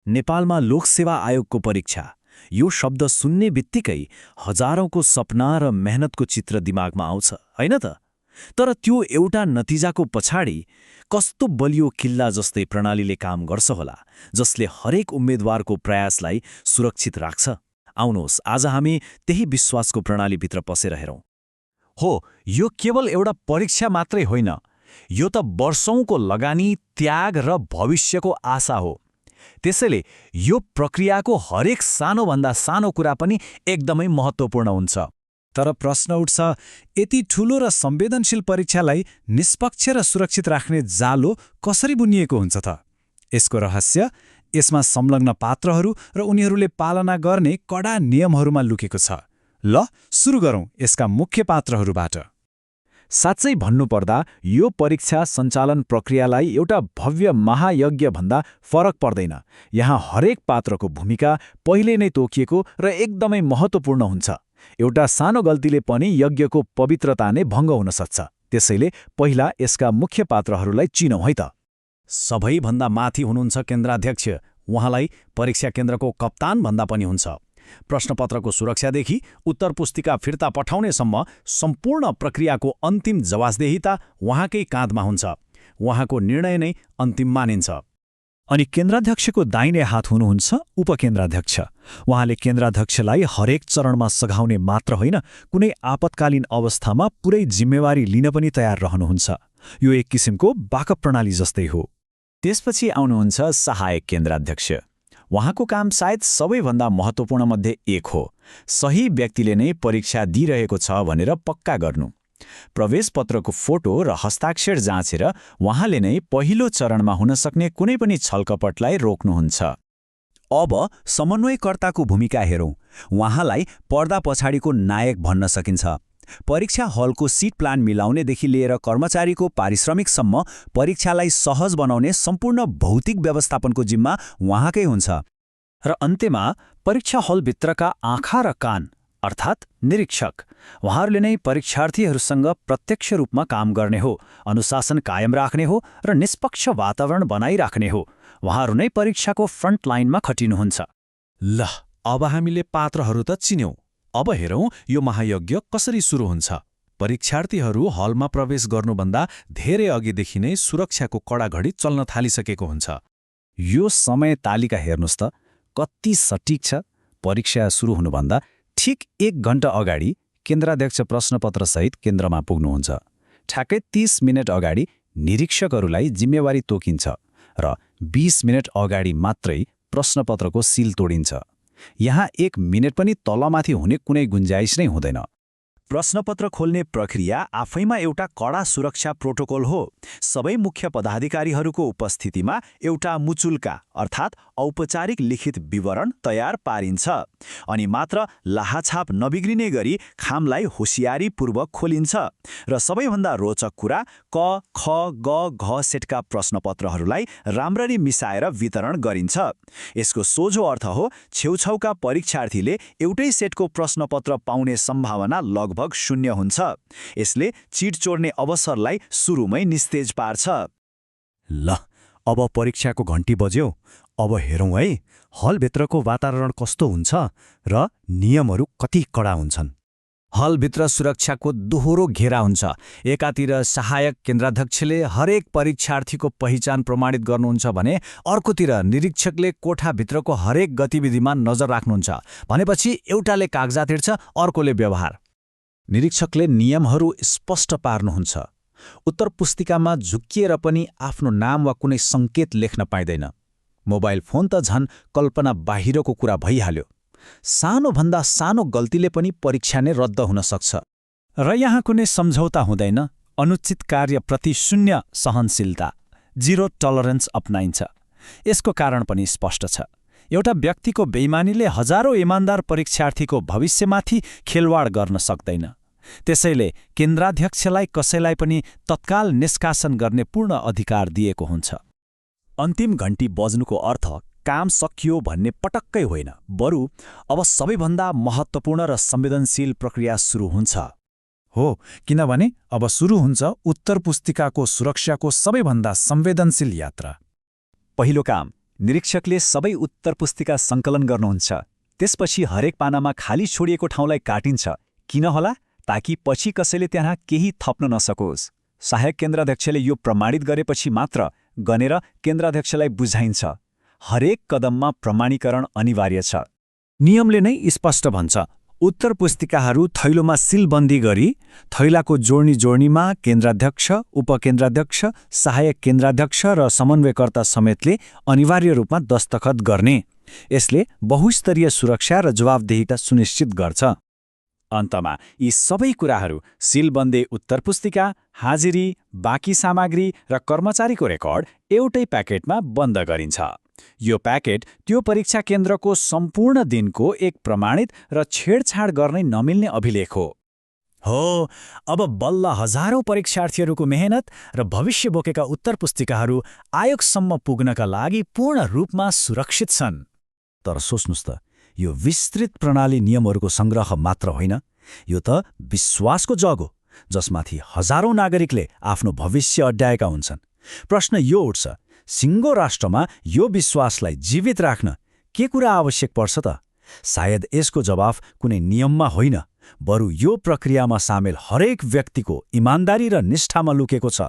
नेपालमा लोकसेवा आयोगको परीक्षा, यो शब्द सुन्ने बित्तिकै हजारौंको सपना र मेहनतको चित्र दिमागमा आउँछ, होइन त? तर त्यो एउटा नतिजाको पछाडि कस्तो बलियो किल्ला जस्तै प्रणालीले काम गर्छ होला, जसले हरेक उम्मेद्वारको प्रयासलाई सुरक्षित राख्छ? आउनुहोस्, आज हामी त्यही विश्वासको प्रणालीभित्र पसेर हेरौं। हो, यो केवल एउटा परीक्षा मात्रै होइन, यो त वर्षौंको लगानी, त्याग र भविष्यको आशा हो। त्यसैले यो प्रक्रियाको हरेक सानोभन्दा सानो कुरा पनि एकदमै महत्त्वपूर्ण हुन्छ। तर प्रश्न उठ्छ, यति ठूलो र संवेदनशील परीक्षालाई निष्पक्ष र सुरक्षित राख्ने जालो कसरी बुनिएको हुन्छ त? यसको रहस्य यसमा संलग्न पात्रहरू र उनीहरूले पालना गर्ने कडा नियमहरूमा लुकेको छ। ल, सुरु गरौँ यसका मुख्य पात्रहरूबाट। साँच्चै भन्नुपर्दा यो परीक्षा सञ्चालन प्रक्रियालाई एउटा भव्य महायज्ञभन्दा फरक पर्दैन। यहाँ हरेक पात्रको भूमिका पहिले नै तोकिएको र एकदमै महत्त्वपूर्ण हुन्छ। एउटा सानो गल्तीले पनि यज्ञको पवित्रता नै भङ्ग हुन सक्छ। त्यसैले पहिला यसका मुख्य पात्रहरूलाई चिनौँ है त। सबैभन्दा माथि हुनुहुन्छ केन्द्राध्यक्ष। उहाँलाई परीक्षा केन्द्रको कप्तान भन्दा पनि हुन्छ। प्रश्नपत्रको सुरक्षादेखि उत्तर पुस्तिका फिर्ता पठाउनेसम्म सम्पूर्ण प्रक्रियाको अन्तिम जवाफदेहिता उहाँकै काँधमा हुन्छ। उहाँको निर्णय नै अन्तिम मानिन्छ। अनि केन्द्राध्यक्षको दाहिने हात हुनुहुन्छ उपकेन्द्राध्यक्ष। उहाँले केन्द्राध्यक्षलाई हरेक चरणमा सघाउने मात्र होइन, कुनै आपतकालीन अवस्थामा पुरै जिम्मेवारी लिन पनि तयार रहनुहुन्छ। यो एक किसिमको बाकअप प्रणाली जस्तै हो। त्यसपछि आउनुहुन्छ सहायक केन्द्राध्यक्ष। उहाँको काम सायद सबैभन्दा महत्त्वपूर्ण मध्ये एक हो। सही व्यक्तिले नै परीक्षा दिइरहेको छ भनेर पक्का गर्नु। प्रवेशपत्रको फोटो र हस्ताक्षर जाँचेर उहाँले नै पहिलो चरणमा हुन सक्ने कुनै पनि छलकपटलाई रोक्नुहुन्छ। अब समन्वयकर्ताको भूमिका हेरौँ। उहाँलाई पर्दा पछाडिको नायक भन्न सकिन्छ। परीक्षा हलको सिट प्लान मिलाउनेदेखि लिएर कर्मचारीको पारिश्रमिकसम्म परीक्षालाई सहज बनाउने सम्पूर्ण भौतिक व्यवस्थापनको जिम्मा उहाँकै हुन्छ। र अन्त्यमा परीक्षा हलभित्रका आँखा र कान अर्थात् निरीक्षक। उहाँहरूले नै परीक्षार्थीहरूसँग प्रत्यक्ष रूपमा काम गर्ने हो, अनुशासन कायम राख्ने हो र निष्पक्ष वातावरण बनाइराख्ने हो। उहाँहरू नै परीक्षाको फ्रन्ट लाइनमा खटिनुहुन्छ। ल, अब हामीले पात्रहरू त चिन्यौं। अब हेरौं यो महायज्ञ कसरी सुरु हुन्छ। परीक्षार्थीहरू हलमा प्रवेश गर्नुभन्दा धेरै अघिदेखि नै सुरक्षाको कडा घडी चल्न थालिसकेको हुन्छ। यो समय तालिका हेर्नुहोस् त, कति सटिक छ। परीक्षा सुरु हुनुभन्दा ठिक 1 घण्टा अगाडि केन्द्राध्यक्ष प्रश्नपत्रसहित केन्द्रमा पुग्नुहुन्छ। ठ्याक्कै 30 मिनट अगाडि निरीक्षकहरूलाई जिम्मेवारी तोकिन्छ र 20 मिनट अगाडि मात्रै प्रश्नपत्रको सिल तोडिन्छ। यहाँ 1 मिनेट पनि तलमाथि हुने कुनै गुन्जाइस नै हुँदैन। प्रश्नपत्र खोल्ने प्रक्रिया आफैमा एउटा कडा सुरक्षा प्रोटोकल हो। सबै मुख्य पदाधिकारीहरूको उपस्थितिमा एउटा मुचुल्का अर्थात् औपचारिक लिखित विवरण तयार पारिन्छ। अनि मात्र लाहाछाप नबिग्रिने गरी खामलाई होसियारीपूर्वक खोलिन्छ। र सबैभन्दा रोचक कुरा, क, ख, ग, घ सेटका प्रश्नपत्रहरूलाई राम्ररी मिसाएर वितरण गरिन्छ। यसको सोझो अर्थ हो, छेउछाउका परीक्षार्थीले एउटै सेटको प्रश्नपत्र पाउने सम्भावना लगभग शून्य हुन्छ। यसले चिट चोर्ने अवसरलाई सुरुमै निस्तेज पार्छ। ल, अब परीक्षाको घण्टी बज्यो। अब हेरौँ है, हलभित्रको वातावरण कस्तो हुन्छ र नियमहरू कति कडा हुन्छन्। हलभित्र सुरक्षाको दोहोरो घेरा हुन्छ। एकातिर सहायक केन्द्राध्यक्षले हरेक परीक्षार्थीको पहिचान प्रमाणित गर्नुहुन्छ भने अर्कोतिर निरीक्षकले कोठाभित्रको हरेक गतिविधिमा नजर राख्नुहुन्छ। भनेपछि एउटाले कागजात हेर्छ, अर्कोले व्यवहार। निरीक्षकले नियमहरू स्पष्ट पार्नुहुन्छ। उत्तर पुस्तिकामा झुक्किएर पनि आफ्नो नाम वा कुनै सङ्केत लेख्न पाइँदैन। मोबाइल फोन त झन् कल्पना बाहिरको कुरा भइहाल्यो। सानोभन्दा सानो गल्तीले पनि परीक्षा नै रद्द हुन सक्छ। र यहाँ कुनै सम्झौता हुँदैन। अनुचित कार्यप्रति शून्य सहनशीलता, 0 टलरेन्स अपनाइन्छ। यसको कारण पनि स्पष्ट छ। एउटा व्यक्तिको बेइमानीले हजारौं इमान्दार परीक्षार्थीको भविष्यमाथि खेलवाड गर्न सक्दैन। त्यसैले केन्द्राध्यक्षलाई कसैलाई पनि तत्काल निष्कासन गर्ने पूर्ण अधिकार दिएको हुन्छ। अन्तिम घण्टी बज्नुको अर्थ काम सकियो भन्ने पटक्कै होइन, बरु अब सबैभन्दा महत्त्वपूर्ण र संवेदनशील प्रक्रिया सुरु हुन्छ। हो, किनभने अब सुरु हुन्छ उत्तर पुस्तिकाको सुरक्षाको सबैभन्दा संवेदनशील यात्रा। पहिलो काम, निरीक्षकले सबै उत्तर पुस्तिका सङ्कलन गर्नुहुन्छ। त्यसपछि हरेक पानामा खाली छोडिएको ठाउँलाई काटिन्छ। किन होला? ताकि पछि कसैले त्यहाँ केही थप्न नसकोस्। सहायक केन्द्राध्यक्षले यो प्रमाणित गरेपछि मात्र गनेर केन्द्राध्यक्षलाई बुझाइन्छ। हरेक कदममा प्रमाणीकरण अनिवार्य छ। नियमले नै स्पष्ट भन्छ, उत्तर पुस्तिकाहरू थैलोमा सिलबन्दी गरी थैलाको जोड्नीमा केन्द्राध्यक्ष, उपकेन्द्राध्यक्ष, सहायक केन्द्राध्यक्ष र समन्वयकर्ता समेतले अनिवार्य रूपमा दस्तखत गर्ने। यसले बहुस्तरीय सुरक्षा र जवाफदेहिता सुनिश्चित गर्छ। अन्तमा यी सबै कुराहरू सिलबन्दी उत्तर पुस्तिका, हाजिरी, बाँकी सामग्री र कर्मचारीको रेकर्ड एउटै प्याकेटमा बन्द गरिन्छ। यो प्याकेट त्यो परीक्षा केन्द्रको सम्पूर्ण दिनको एक प्रमाणित र छेडछाड गर्नै नमिल्ने अभिलेख हो। अब बल्ल हजारौं परीक्षार्थीहरूको मेहनत र भविष्य बोकेका उत्तर पुस्तिकाहरू आयोगसम्म पुग्नका लागि पूर्ण रूपमा सुरक्षित छन्। तर सोच्नुस् त, यो विस्तृत प्रणाली नियमहरूको सङ्ग्रह मात्र होइन, यो त विश्वासको जग हो जसमाथि हजारौं नागरिकले आफ्नो भविष्य अड्याएका हुन्छन्। प्रश्न यो उठ्छ, सिङ्गो राष्ट्रमा यो विश्वासलाई जीवित राख्न के कुरा आवश्यक पर्छ त? सायद यसको जवाफ कुनै नियममा होइन, बरु यो प्रक्रियामा सामेल हरेक व्यक्तिको इमान्दारी र निष्ठामा लुकेको छ।